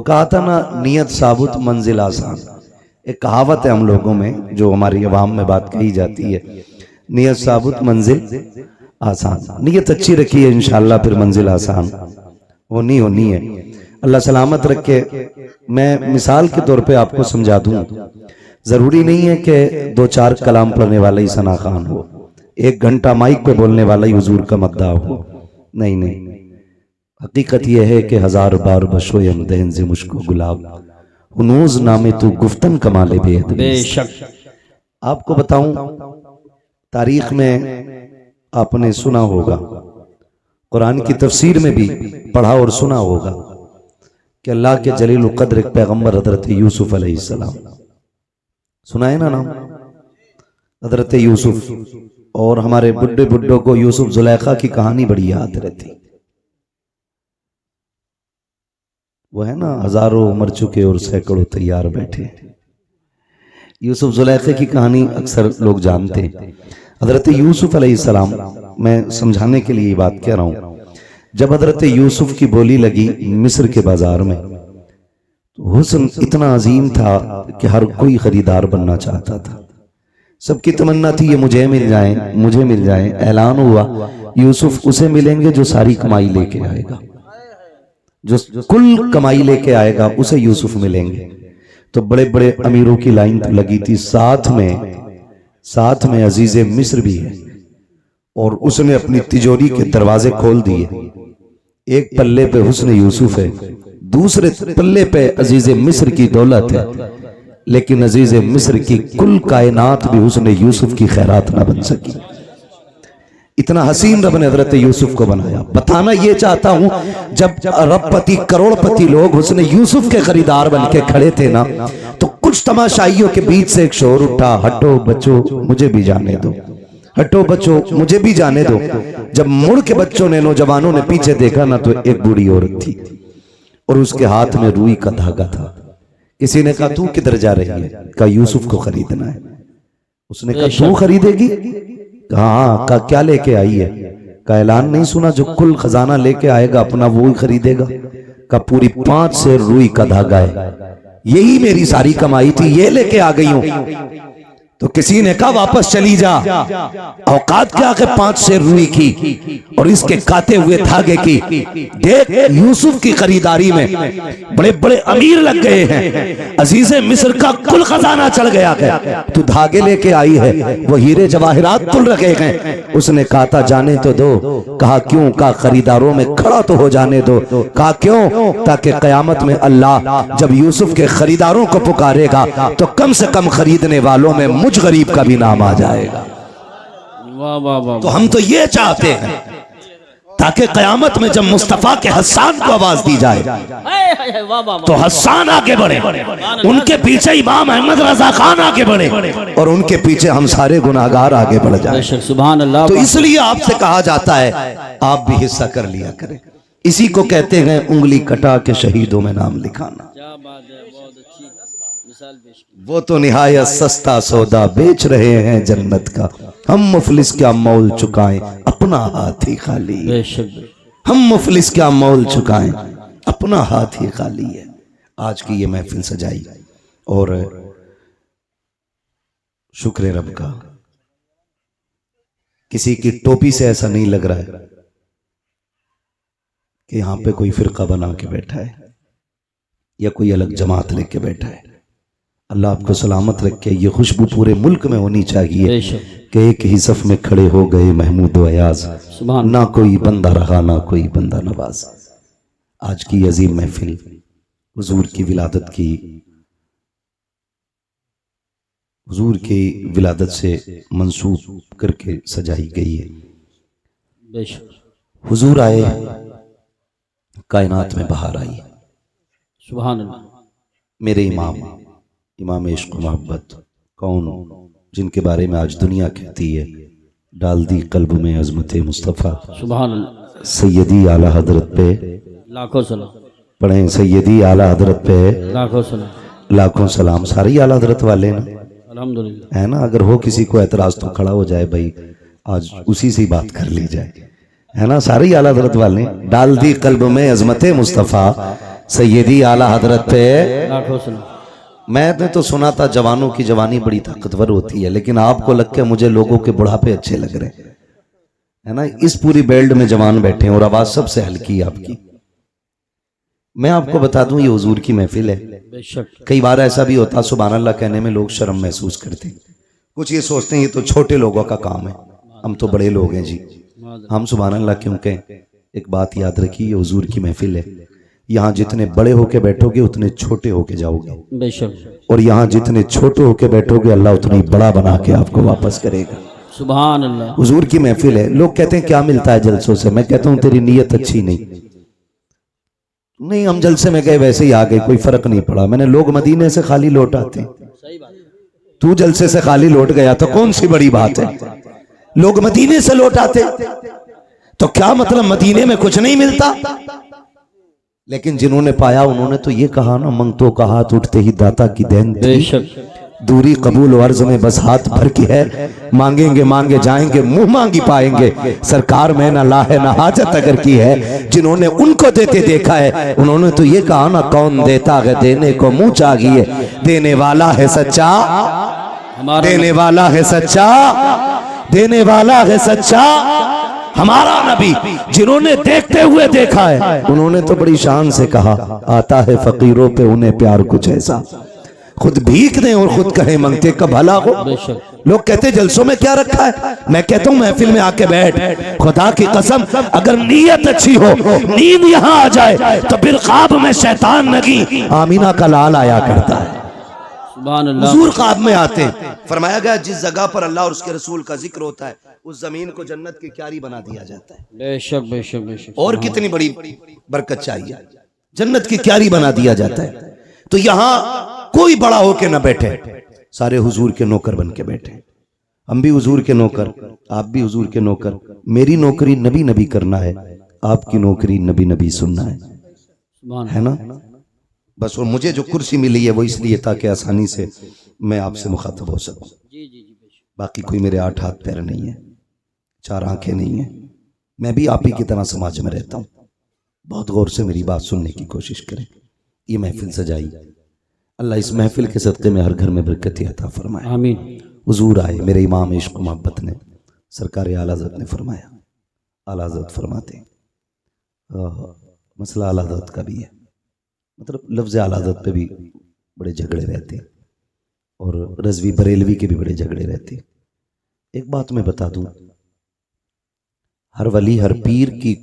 कहा था ना, नियत साबुत मंजिल आसान। एक कहावत है हम लोगों में, जो हमारी अवाम में बात कही जाती है, नियत साबुत मंजिल आसान। नियत अच्छी रखी है, इंशाअल्लाह फिर मंजिल आसान होनी है। अल्लाह सलामत रखे। मैं मिसाल के तौर पे आपको समझा दूं, जरूरी नहीं है कि 2-4 कलाम पढ़ने वाला ही सना खान हो, 1 घंटा माइक पे बोलने वाला ही हुजूर का मद्दा हो। नहीं नहीं, हकीकत यह है कि 1000 बार बशोए हमदहन से मुश्को गुलाब, हुनूज नामे तू गुफ्तन कमाले बेशक। आपको बताऊं, तारीख में आपने सुना होगा, कुरान की तफसीर में भी पढ़ा और सुना होगा कि अल्लाह के जलील क़द्र एक पैगंबर हजरत यूसुफ अलैहिस्सलाम, सुना है ना नाम, हजरत यूसुफ। और हमारे बुड्ढे बुड्ढों को यूसुफ जुलेखा की कहानी बड़ी याद रहती। वो है ना, हजारों मर चुके और सैकड़ों तैयार बैठे। यूसुफ जुलेखा की कहानी अक्सर लोग जानते हैं। हजरत यूसुफ अलैहिस्सलाम, मैं समझाने के लिए ये बात कह रहा हूं, जब हजरत यूसुफ की बोली लगी मिस्र के बाजार में, तो हुस्न इतना अजीम था कि हर कोई खरीदार बनना चाहता था। सबकी तमन्ना थी ये मुझे मिल जाए, मुझे मिल जाए। ऐलान हुआ यूसुफ उसे मिलेंगे जो सारी कमाई लेके आएगा, जो कुल कमाई लेके आएगा उसे यूसुफ मिलेंगे। तो बड़े बड़े अमीरों की लाइन लगी थी, साथ में अजीज मिस्र भी है, और उसने अपनी तिजोरी के दरवाजे खोल दिए। एक पल्ले पे हुस्न यूसुफ है, दूसरे पल्ले पे अजीज मिस्र की दौलत है, लेकिन अजीज मिस्र की कुल कायनात भी हुस्न यूसुफ की खैरात ना बन सकी। इतना हसीन रब ने हजरत यूसुफ को बनाया। बताना ये चाहता हूं, जब अरबपति करोड़पति लोग हुस्न यूसुफ के खरीदार बन के खड़े थे ना, तो कुछ तमाशाइयों के बीच से एक शोर उठा, हटो बच्चों मुझे भी जाने दो, हटो बच्चों मुझे भी जाने दो। जब मुड़ के बच्चों ने, नौजवानों ने पीछे देखा ना, तो एक बूढ़ी औरत थी और उसके हाथ में रुई का धागा था। किसी ने कहा तू किधर जा रही है? कहा यूसुफ को खरीदना है। उसने कहा तू खरीदेगी? कहा हाँ। कहा क्या लेके आई है? का ऐलान नहीं सुना, जो कुल खजाना लेके आएगा अपना वो ही खरीदेगा। का पूरी 5 सेर रुई का धागा है, यही मेरी सारी कमाई थी, ये लेके आ गई हूं। तो किसी ने कहा वापस चली जा, औकात क्या के 5 सेर रुई की और इसके काते हुए धागे की। देख यूसुफ की खरीदारी में बड़े बड़े अमीर लग गए हैं, अजीजे मिस्र का कुल खजाना चढ़ गया है, तू धागे लेके आई है, वो हीरे जवाहिरात तुल रखे हैं। उसने कहा था जाने तो दो। कहा क्यों? कहा खरीदारों में खड़ा तो हो जाने दो। कहा क्यों? ताकि कयामत में अल्लाह जब यूसुफ के खरीदारों को पुकारेगा तो कम से कम खरीदने वालों में मुझ गरीब का भी नाम आ जाएगा। वाह वाह वाह। तो हम तो ये चाहते हैं ताकि कयामत में जब मुस्तफा के हस्सान को आवाज दी जाए तो हस्सान आगे बढ़े, उनके पीछे इमाम अहमद रजा खान आगे बढ़े और उनके पीछे हम सारे गुनाहगार आगे बढ़ जाए। सुभान अल्लाह। तो इसलिए आपसे कहा जाता है आप भी हिस्सा कर लिया करें। इसी को कहते हैं उंगली कटा के शहीदों में नाम लिखाना। वो तो निहायत सस्ता सौदा बेच रहे हैं जन्नत का, हम मुफलिस क्या मोल चुकाएं अपना हाथ ही खाली है। हम मुफलिस क्या मोल चुकाएं अपना हाथ ही खाली है। आज की ये महफिल सजाई और शुक्र रब का, किसी की टोपी से ऐसा नहीं लग रहा है कि यहां पे कोई फिरका बना के बैठा है या कोई अलग जमात लेके बैठा है। अल्लाह आपको सलामत रखे। ये खुशबू पूरे मुल्क में होनी चाहिए कि एक ही सफ में खड़े हो गए महमूद व अयाज, ना कोई बंदा रहा ना कोई बंदा नवाज। आज की अजीम महफिल हुजूर की विलादत की, हुजूर की विलादत से मंसूब करके सजाई गई है। हुजूर आए, कायनात में बहार आई। सुभान अल्लाह। मेरे इमाम इश्क मोहब्बत कौन, जिनके बारे में आज दुनिया कहती है डाल दी कल्ब में अजमत मुस्तफ़ा। सुभान अल्लाह। सैयदी आला हजरत पे लाखों सलाम पढ़े, सैयदी आला हजरत पे लाखों सलाम। लाखों सलाम। सारे ही आला हजरत वाले ना, अल्हम्दुलिल्लाह है ना। अगर हो किसी को एतराज तो खड़ा हो जाए भाई, आज उसी से बात कर ली जाए, है ना। सारे ही आला हजरत वाले। डाल दी कल्ब में अजमत मुस्तफ़ा, सैयदी आला हजरत पे लाखों सलाम। मैंने तो सुना था जवानों की जवानी बड़ी ताकतवर होती है, लेकिन आपको लग के मुझे लोगों के बुढ़ापे अच्छे लग रहे हैं, है ना। इस पूरी बेल्ट में जवान बैठे हैं और आवाज सबसे हल्की है आपकी। मैं आपको बता दूं ये हुजूर की महफिल है। बेशक कई बार ऐसा भी होता सुभान अल्लाह कहने में लोग शर्म महसूस करते हैं, कुछ ये सोचते हैं ये तो छोटे लोगों का काम है, हम तो बड़े लोग हैं जी। हम सुभान अल्लाह क्यों कहें। एक बात याद रखिए, ये हुजूर की महफिल है, यहाँ जितने बड़े होके बैठोगे उतने छोटे होके जाओगे, बेशक और यहाँ जितने छोटे होके बैठोगे अल्लाह उतनी बड़ा बना के आपको वापस करेगा। सुभान अल्लाह। हुजूर की महफिल है। लोग कहते हैं क्या मिलता है जलसों से, मैं कहता हूं तेरी नीयत अच्छी नहीं, हम जलसे में गए वैसे ही आ गए, कोई फर्क नहीं पड़ा। मैंने लोग मदीने से खाली लौट आते हैं, सही बात। तू जलसे से खाली लौट गया तो कौन सी बड़ी बात है। लोग मदीने से लौट आते तो क्या मतलब मदीने में कुछ नहीं मिलता। लेकिन जिन्होंने पाया उन्होंने तो ये कहा ना, मंगतों का हाथ उठते ही दाता की देन थी। बेशक दूरी कबूल अर्ज में बस हाथ भर के है, मांगेंगे मांगे जाएंगे मुंह मांगी पाएंगे। सरकार में ना लाहे ना हाजत अगर की है, जिन्होंने उनको देते देखा है उन्होंने तो ये कहा ना, कौन देता है देने को मुंह चाहिए, देने वाला है सच्चा, हमारा देने वाला है सच्चा, देने वाला है सच्चा हमारा नबी। जिन्होंने देखते हुए देखा है उन्होंने तो बड़ी शान से कहा, आता है फकीरों पे उन्हें प्यार कुछ ऐसा, खुद भीख दें और खुद कहें मंगते का भला हो। बेशक लोग कहते जलसों में क्या रखा है, मैं कहता हूं महफिल में आके बैठ, खुदा की कसम अगर नीयत अच्छी हो, नींद यहां आ जाए तो फिर ख्वाब में शैतान नगी आमीना का लाल आया करता है। सुभान अल्लाह। हुजूर ख्वाब में आते हैं। फरमाया गया जिस जगह पर अल्लाह और उसके रसूल का जिक्र होता है उस जमीन को जन्नत की क्यारी बना दिया जाता है। बेशक बेशक बेशक। और कितनी बड़ी बरकत चाहिए, जन्नत की क्यारी बना दिया जाता है। तो यहां कोई बड़ा होके ना बैठे, सारे हुजूर के नौकर बन के बैठे। हम भी हुजूर के नौकर, आप भी हुजूर के नौकर। मेरी नौकरी नबी नबी करना है, आपकी नौकरी नबी नबी सुनना है, सुभान है ना। बस और मुझे जो कुर्सी मिली है वो इसलिए ताकि आसानी से मैं आपसे मुखातब हो सकूं। जी जी जी बेशक। बाकी कोई मेरे 8 हाथ पैर नहीं है, 4 आंखें नहीं है, मैं भी आप ही की तरह समाज में रहता हूँ। बहुत गौर से मेरी बात सुनने की कोशिश करें। ये महफिल सजाई, अल्लाह इस महफिल के सदक़े में हर घर में बरकत अता फरमाए। आमीन। हुजूर आए, मेरे इमाम इश्क मोहब्बत ने, सरकार आला हज़रत ने फरमाया, आला हज़रत फरमाते मसला आला हज़रत का भी है, मतलब लफ्ज़ आला हज़रत पे भी बड़े झगड़े रहते हैं और रज़वी बरेलवी के भी बड़े झगड़े रहते हैं। एक बात मैं बता दूं, हर वली हर पीर की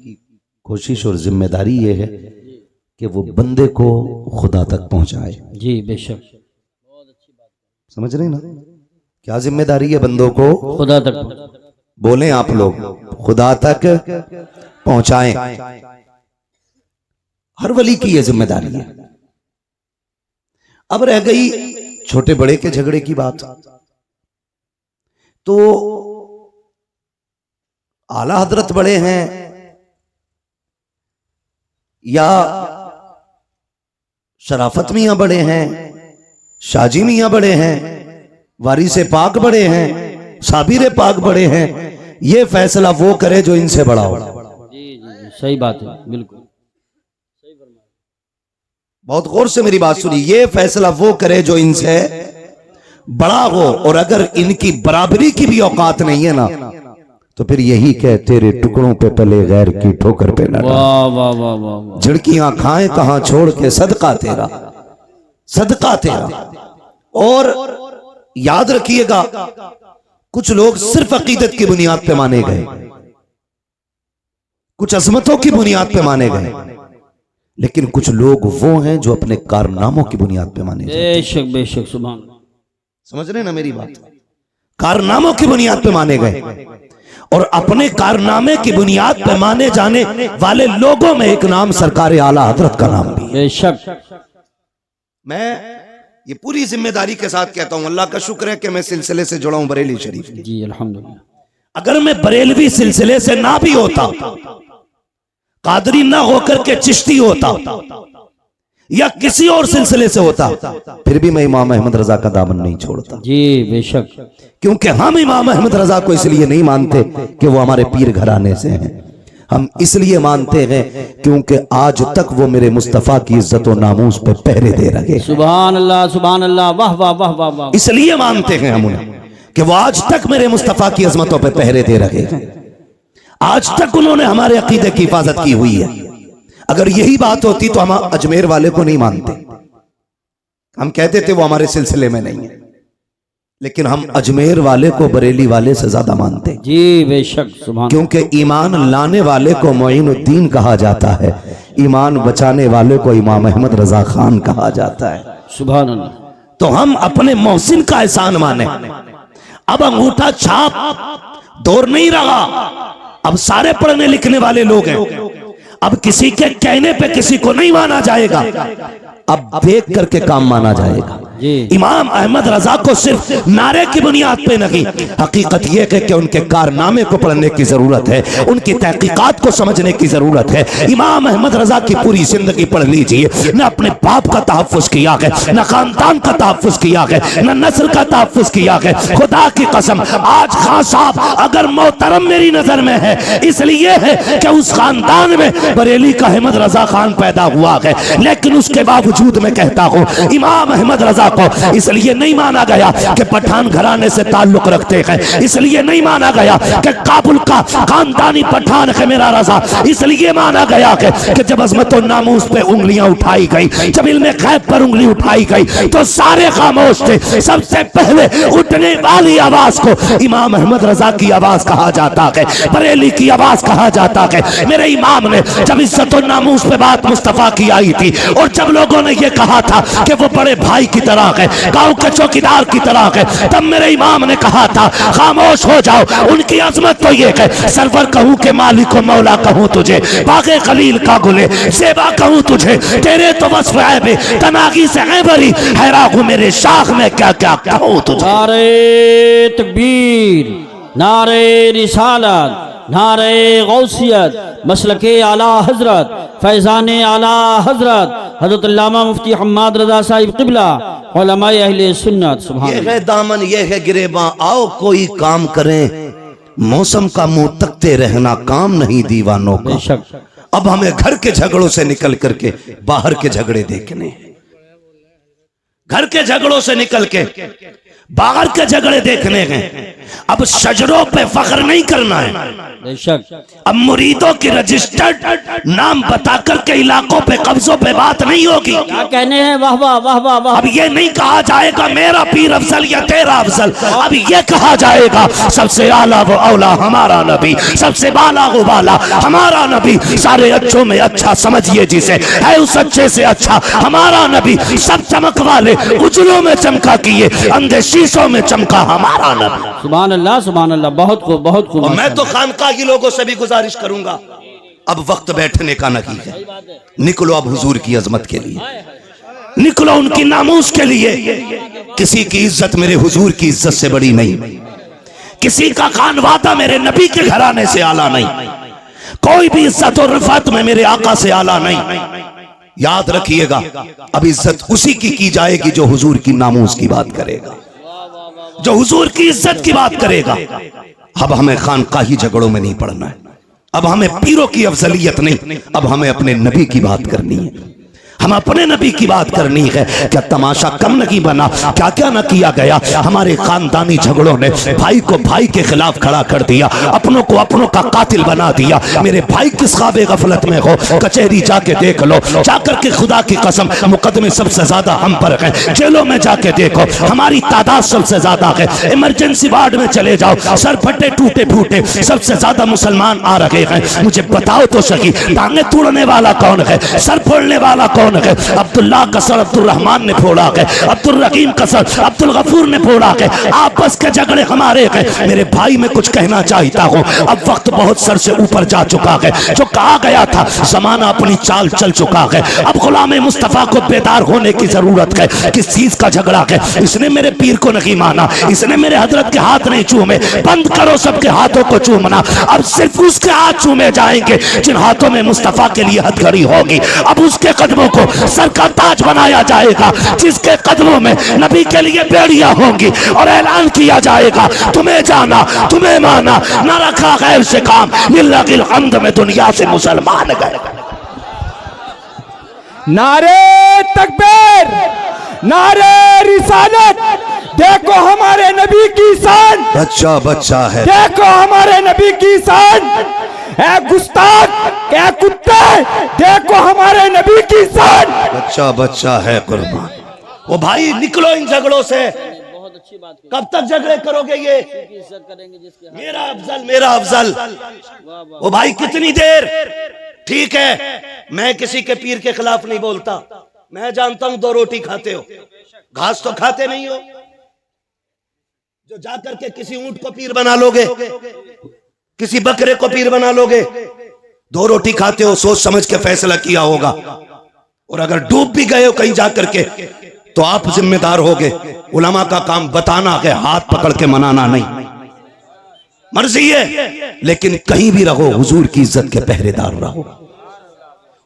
कोशिश और जिम्मेदारी ये है कि वो बंदे को खुदा तक पहुंचाए। जी बेशक। समझ रहे ना, क्या जिम्मेदारी है बंदों को खुदा तक बोलें आप लोग, खुदा तक पहुंचाएं। हर वली की यह जिम्मेदारी है। अब रह गई छोटे बड़े के झगड़े की बात, तो आला हजरत बड़े हैं या शराफत मियां बड़े हैं, शाजी मियां बड़े हैं, वारिसे पाक बड़े हैं, साबिर पाक बड़े हैं, ये फैसला वो करे जो इनसे बड़ा हो। जी जी जी सही बात है, बिल्कुल सही फरमाया। बहुत गौर से मेरी बात सुनिए, ये फैसला वो करे जो इनसे बड़ा हो, और अगर इनकी बराबरी की भी औकात नहीं है ना तो फिर यही कह तेरे टुकड़ों पे पले गैर की ठोकर पे न डाल। वाह वाह वाह वाह वाह। झिड़कियां खाएं कहां छोड़ के सदका तेरा, सदका तेरा। और याद रखिएगा, कुछ लोग सिर्फ अकीदत की बुनियाद पे माने गए, कुछ अजमतों की बुनियाद पे माने गए, लेकिन कुछ लोग वो हैं जो अपने कारनामों की बुनियाद पे माने गए। बेशक बेशक। सुभान। समझ रहे ना मेरी बात, कारनामों की बुनियाद पे माने गए, और अपने कारनामे की बुनियाद पे माने जाने वाले लोगों में एक नाम सरकार आला हजरत का नाम भी है। बेशक। मैं ये पूरी जिम्मेदारी के साथ कहता हूं, अल्लाह का शुक्र है कि मैं सिलसिले से जुड़ा हूं बरेली शरीफ के। जी अल्हम्दुलिल्लाह। अगर मैं बरेलवी सिलसिले से ना भी होता, कादरी ना होकर के चिश्ती होता या किसी और सिलसिले से होता, फिर भी मैं इमाम अहमद रजा का दामन नहीं छोड़ता। जी बेशक। क्योंकि हम इमाम अहमद रजा को इसलिए नहीं मानते कि वो हमारे पीर घराने से हैं, हम इसलिए मानते हैं क्योंकि आज तक वो मेरे मुस्तफ़ा की इज्जत और नामूस पे पहरे दे रहे। सुभान अल्लाह, वाह वाह वाह वाह वाह। इसलिए मानते हैं हम उन्हें कि वो आज तक मेरे मुस्तफ़ा की अजमतों पे पहरे दे रहे हैं। आज तक उन्होंने हमारे अकीदे की हिफाजत की हुई है। अगर यही बात होती तो हम अजमेर वाले को नहीं मानते, हम कहते थे वो हमारे सिलसिले में नहीं है, लेकिन हम अजमेर वाले को बरेली वाले से ज्यादा मानते हैं। जी बेशक, सुभान। क्योंकि ईमान लाने वाले को मोइनुद्दीन कहा जाता है, ईमान बचाने वाले को इमाम अहमद रजा खान कहा जाता है। सुभान अल्लाह। तो हम अपने मोहसिन का एहसान माने। अब अंगूठा छाप दौर नहीं रहा, अब सारे पढ़ने लिखने वाले लोग हैं। अब किसी के कहने पे किसी को नहीं माना जाएगा, अब देख करके काम माना जाएगा। इमाम अहमद रजा को सिर्फ नारे की बुनियाद पे नहीं, हकीकत यह है कि उनके कारनामे को पढ़ने की जरूरत है, उनकी तहकीकात को समझने की जरूरत है। इमाम अहमद रजा की पूरी जिंदगी पढ़ लीजिए, न अपने बाप का तहफ़्फ़ुज़ किया है, न खानदान का तहफ़्फ़ुज़ किया है, न नस्ल का तहफ़्फ़ुज़ किया है। खुदा की कसम, आज खान साहब अगर मोहतरम मेरी नजर में है इसलिए है कि उस खानदान में बरेली का अहमद रजा खान पैदा हुआ है, लेकिन उसके बावजूद मैं कहता हूँ इमाम अहमद रजा को इसलिए नहीं माना गया कि पठान घराने से ताल्लुक रखते हैं, इसलिए नहीं माना गया कि काबुल का खानदानी पठान है मेरा रजा, इसलिए माना गया कि जब अजमत और नामूस पे उंगलियां उठाई गई, जब इल्मे गैब पर उंगली उठाई गई तो सारे खामोश थे। सबसे पहले उठने वाली आवाज को इमाम अहमद रजा की आवाज कहा जाता है, बरेली की आवाज कहा जाता है। मेरे इमाम ने जब इज्जत और नामूस पे बात मुस्तफा की आई थी और जब लोगों ने यह कहा था कि वो बड़े भाई की तरह है, गांव के चौकीदार की तरह है, तब मेरे इमाम ने कहा था खामोश हो जाओ। उनकी अजमत तो ये है, सरवर कहूं के मालिक को मौला कहूं तुझे, बागे खलील का गुले सेबा कहूं तुझे, तेरे तो वस्फ ऐबे तनागी से है बरी, हैरा हूं मेरे शाख में क्या क्या कहूं तुझे। नारे तकबीर, नारे रिसालत, नारे गौसियत, मसलके आला हजरत, फैजाने आला हजरत हजरत अल्लामा मुफ्ती हम्माद रजा साहिब क़िबला उलमाए अहले सुन्नत। सुभान। ये है दामन, ये है गिरेबां, आओ कोई काम करें, मौसम का मुंह तकते रहना काम नहीं दीवानों का। बेशक। अब हमें घर के झगड़ों से निकल करके बाहर के झगड़े देखने, घर के झगड़ों से निकल के बाहर के झगड़े देखने हैं। अब शजरों पे फख्र नहीं करना है, बेशक। अब मुरीदों की रजिस्टर्ड नाम बताकर के इलाकों पे कब्जों पे बात नहीं होगी। क्या कहने हैं, वाह वाह वाह वाह वाह। अब ये नहीं कहा जाएगा मेरा पीर अफजल या तेरा अफजल, अब ये कहा जाएगा सबसे आला वो औला हमारा नबी, सबसे बाला वो बाला हमारा नबी, सारे अच्छों में अच्छा समझिए जिसे, है उस अच्छे से अच्छा हमारा नबी, सब चमक वाले उजलों में चमका किए, अंधे शीशों में चमका हमारा नबी। सुभान अल्लाह, सुभान अल्लाह, बहुत खूब, बहुत खूब। और मैं तो खानकाही लोगों से भी गुजारिश करूंगा, अब वक्त बैठने का नहीं है, निकलो अब हुजूर की अजमत के लिए, निकलो उनकी नामूस के लिए। किसी की इज्जत मेरे हुजूर की इज्जत से बड़ी नहीं, किसी का खानवादा मेरे नबी के घराने से आला नहीं, कोई भी इज्जत और रिफात में मेरे आका से आला नहीं। याद रखिएगा, अब इज्जत उसी की जाएगी जो हुजूर की नामूस की बात करेगा, जो हुजूर की इज्जत की बात करेगा। अब हमें खानकाही झगड़ों में नहीं पड़ना है, अब हमें पीरों की अफजलियत नहीं, अब हमें अपने नबी की बात करनी है, हम अपने नबी की बात करनी है। क्या तमाशा कम नहीं बना, क्या क्या न किया गया। हमारे खानदानी झगड़ों ने भाई को भाई के खिलाफ खड़ा कर दिया, अपनों को अपनों का कातिल बना दिया। मेरे भाई किस ख्वाबे गफलत में हो, कचहरी जाके देख लो, जाकर के खुदा की कसम मुकदमे सबसे ज्यादा हम पर हैं, जेलों में जाके देखो हमारी तादाद सबसे ज्यादा है। इमरजेंसी वार्ड में चले जाओ, सर फटे टूटे फूटे सबसे ज्यादा मुसलमान आ रहे हैं। मुझे बताओ तो सही, टांगे तोड़ने वाला कौन है, सर फोड़ने वाला कौन है? अब्दुल्लाह का सर अब्दुल रहमान ने फोड़ा है, अब्दुल रहीम का सर अब्दुल गफूर ने फोड़ा है। आपस के झगड़े हमारे हैं। मेरे भाई मैं कुछ कहना चाहता हूँ, अब वक्त बहुत सर से ऊपर जा चुका है। जो कहा गया था जमाना अपनी चाल चल चुका है, अब गुलाम मुस्तफा को बेदार होने की जरूरत है। किस चीज का झगड़ा है? इसने मेरे पीर को नहीं माना, इसने मेरे हजरत के हाथ नहीं चूमे। बंद करो सबके हाथों को चूमना, अब सिर्फ उसके हाथ चूमे जाएंगे जिन हाथों में मुस्तफा के लिए हथकड़ी होगी। अब उसके कदमों को को सर का ताज बनाया जाएगा, जिसके कदमों में नबी के लिए बेड़ियां होंगी और ऐलान किया जाएगा तुम्हें जाना तुम्हें माना, न रखा गैर से काम, लिल्लाहिल हम्द में दुनिया से मुसलमान गए। नारे तकबीर, नारे रिसालत, देखो हमारे नबी की शान, बच्चा बच्चा है, देखो हमारे नबी की शान, ए गुस्ताख ए कुत्ते, देखो हमारे नबी की शान। बच्चा बच्चा है कुर्बान। वो भाई निकलो इन झगड़ों से, बहुत अच्छी बात की। कब तक झगड़े करोगे ये? इज्जत करेंगे जिसके हाथ। मेरा अफजल मेरा अफजल। वाह वाह। वो भाई कितनी देर? ठीक है, मैं किसी के पीर के खिलाफ नहीं बोलता, मैं जानता हूं 2 रोटी खाते हो, घास तो खाते नहीं हो, जो जाकर के किसी ऊंट को पीर बना लोगे, किसी बकरे को पीर बना लोगे। 2 रोटी खाते हो, सोच समझ के फैसला किया होगा, और अगर डूब भी गए हो कहीं जाकर के तो आप जिम्मेदार होगे। उलमा का काम बताना है, हाथ पकड़ के मनाना नहीं। मर्जी है, लेकिन कहीं भी रहो हुजूर की इज्जत के पहरेदार रहो,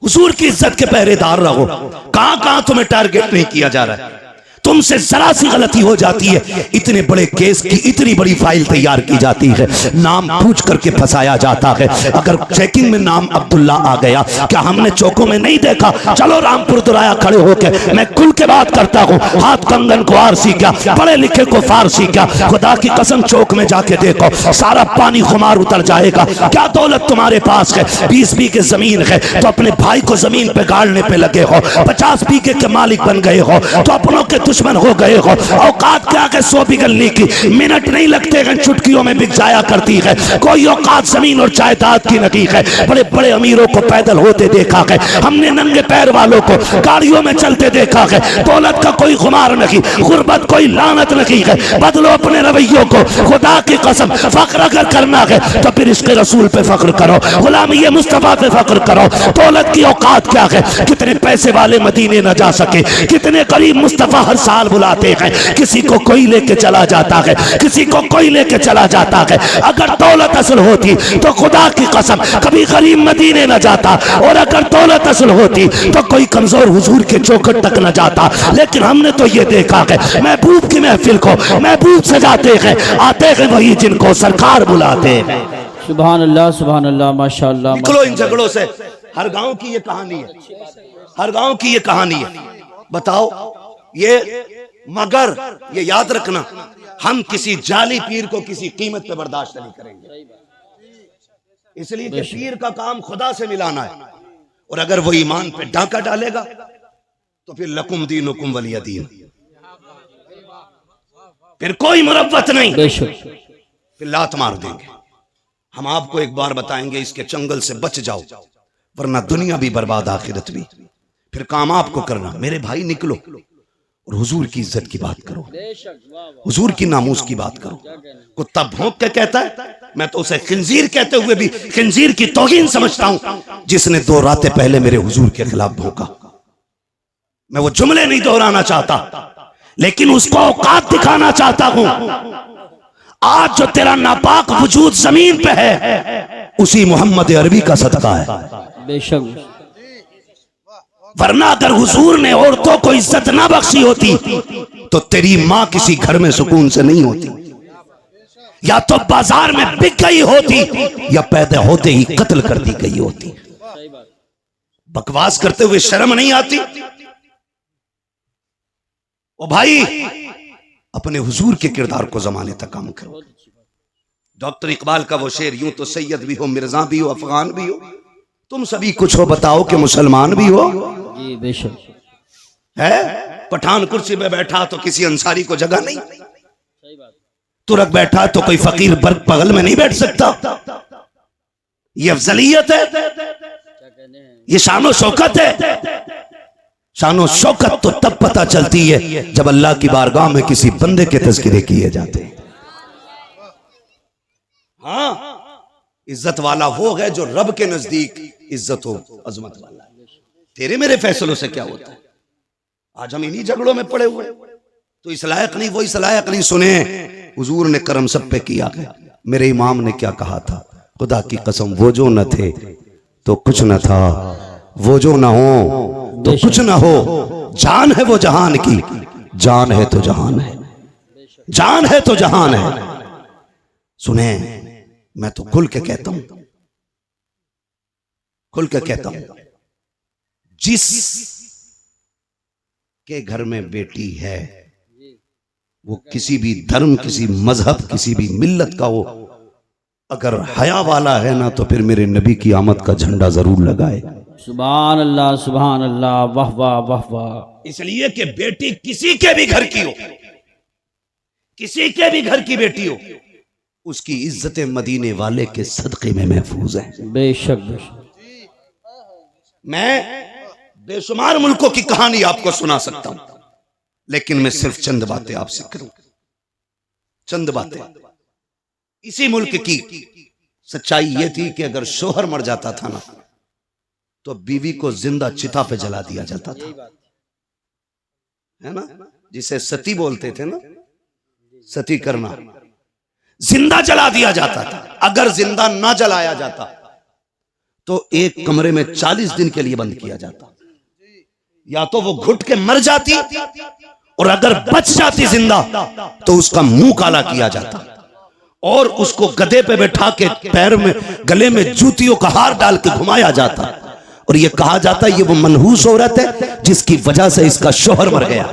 हुजूर की इज्जत के पहरेदार रहो। कहां कहां तुम्हें टारगेट नहीं किया जा रहा है, तुमसे जरा सी गलती हो जाती है, इतने बड़े केस की इतनी बड़ी फाइल तैयार की जाती है, नाम पूछ करके फंसाया जाता है। अगर चेकिंग में नाम अब्दुल्ला आ गया, क्या हमने चौकों में नहीं देखा? चलो रामपुर दुराया खड़े होके मैं खुल के बात करता हूँ, हाथ कंगन को आरसी क्या, पढ़े लिखे को फारसी क्या, खुदा की कसम चौक में जाके देखो, सारा पानी खुमार उतर जाएगा। क्या दौलत तुम्हारे पास है? 20 बीघे जमीन है तो अपने भाई को जमीन पे गाड़ने पे लगे हो, 50 बीघे के मालिक बन गए हो तो अपनों के दुश्मन हो गए हो। औकात क्या के 100 बिगलने की मिनट नहीं लगते हैं, चुटकियों में बिक जाया करती है। कोई औकात जमीन और जायदाद की नहीं है। बड़े बड़े अमीरों को पैदल होते देखा है हमने, नंगे पैर वालों को गाड़ियों में चलते देखा है। दौलत का कोई खुमार नहीं, गुर्बत कोई लानत नहीं है। बदलो अपने रवैयों को, खुदा की कसम फख्र अगर करना है तो फिर इसके रसूल पे फख्र करो, गुलामी मुस्तफा पे फख्र करो। दौलत की औकात क्या है? कितने पैसे वाले मदीने न जा सके, कितने गरीब मुस्तफा हर साल बुलाते हैं, किसी को कोई लेके चला जाता है, किसी को कोई लेके चला जाता है। अगर दौलत असल होती तो खुदा की कसम कभी गरीब मदीने न जाता, और अगर दौलत असल होती तो कोई कमजोर हुजूर के चौखट तक न जाता। लेकिन हमने तो ये देखा है, महबूब की महफिल को महबूब सजाते हैं, आते हैं वही जिनको सरकार बुलाते हैं। सुभान अल्लाह माशाअल्लाह। निकलो इन झगड़ों से। हर गांव की ये कहानी है, हर गांव की ये कहानी है। बताओ ये, मगर ये याद रखना, हम किसी जाली पीर को किसी कीमत पे बर्दाश्त नहीं करेंगे, इसलिए कि पीर का काम खुदा से मिलाना है। और अगर वो ईमान पे डाका डालेगा तो फिर लकुम दीनुकुम वलिय दीन, फिर कोई मुरव्वत नहीं, फिर लात मार देंगे। हम आपको एक बार बताएंगे, इसके चंगल से बच जाओ, वरना दुनिया भी बर्बाद आखिरत भी। फिर काम आपको करना। मेरे भाई निकलो और हुजूर की इज्जत की बात करो, हुजूर की नामूस की बात करो। कुत्ता भौंक के कहता है, मैं तो उसे खिंजीर कहते हुए भी खिंजीर की तौहीन समझता हूं, जिसने 2 रातें पहले मेरे हुजूर के खिलाफ भौंका। मैं वो जुमले नहीं दोहराना चाहता, लेकिन उसको औकात दिखाना चाहता हूं। आज जो तेरा नापाक वजूद जमीन पे है, उसी मोहम्मद अरबी का सदका है। बेशक, वरना अगर हुजूर ने औरतों को इज्जत ना बख्शी होती तो तेरी मां किसी घर में सुकून से नहीं होती, या तो बाजार में बिक गई होती, या पैदा होते ही कत्ल कर दी गई होती। बकवास करते हुए शर्म नहीं आती? ओ भाई, अपने हुजूर के किरदार को जमाने तक काम करो। डॉक्टर इकबाल का वो शेर, यूं तो सैयद भी हो, मिर्जा भी हो, अफगान भी हो, तुम सभी कुछ हो, बताओ कि मुसलमान भी हो। जी बेशक है, पठान कुर्सी पे बैठा तो किसी अंसारी को जगह नहीं, तुरक बैठा तो कोई फकीर बर्ग बगल में नहीं बैठ सकता। ये अफजलियत है, ये शानो शौकत है। शानो शौकत तो तब पता चलती है जब अल्लाह की बारगाह में किसी बंदे के तज़किरे किए जाते हैं। हाँ, इज्जत वाला वो है जो रब के नजदीक इज्जत हो, अजमत वाला। तेरे मेरे फैसलों से क्या होता है? आज हम इन्हीं झगड़ों में पड़े हुए, तो इस लायक नहीं वो इस लायक नहीं। सुने, हुजूर ने करम सब पे किया है। मेरे इमाम ने क्या कहा था? खुदा की कसम, वो जो न थे तो कुछ न था, वो जो न हो तो कुछ ना हो। जान है वो जहान की, जान है तो जहान है, जान है तो जहान है। सुने, मैं तो खुल के कहता हूं, खुल के कहता हूं, जिस के घर में बेटी है वो किसी भी धर्म, किसी मजहब, किसी भी मिल्लत का हो, अगर हया वाला है ना, तो फिर मेरे नबी की आमद का झंडा जरूर लगाए। सुभान अल्लाह, वाह वाह वाह वाह। इसलिए कि बेटी किसी के भी घर की हो, किसी के भी घर की बेटी हो, उसकी इज्जत मदीने वाले के सदके में महफूज है। बेशक बेशक। मैं बेशुमार मुल्कों की कहानी आपको सुना सकता हूं, लेकिन मैं सिर्फ चंद बातें आपसे करूं, चंद बातें। इसी मुल्क की सच्चाई यह थी कि अगर शोहर मर जाता था ना, तो बीवी को जिंदा चिता पे जला दिया जाता था, है ना, जिसे सती बोलते थे ना, सती करना, जिंदा जला दिया जाता था। अगर जिंदा ना जलाया जाता तो एक कमरे में 40 दिन के लिए बंद किया जाता। या तो वो घुट के मर जाती, और अगर बच जाती जिंदा तो उसका मुंह काला किया जाता, और उसको गधे पे बैठा के पैर में, गले में जूतियों का हार डाल के घुमाया जाता, और ये कहा जाता ये वो मनहूस औरत है जिसकी वजह से इसका शोहर मर गया।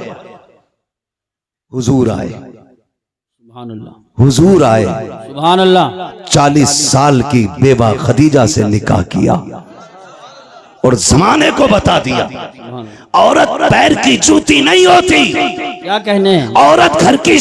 हुजूर आए, सुभान अल्लाह, हुजूर आए, सुभान अल्लाह। 40 साल की बेवा खदीजा से निकाह किया और जमाने को बता दिया औरत पैर की जूती नहीं होती, क्या कहने हैं। औरत घर की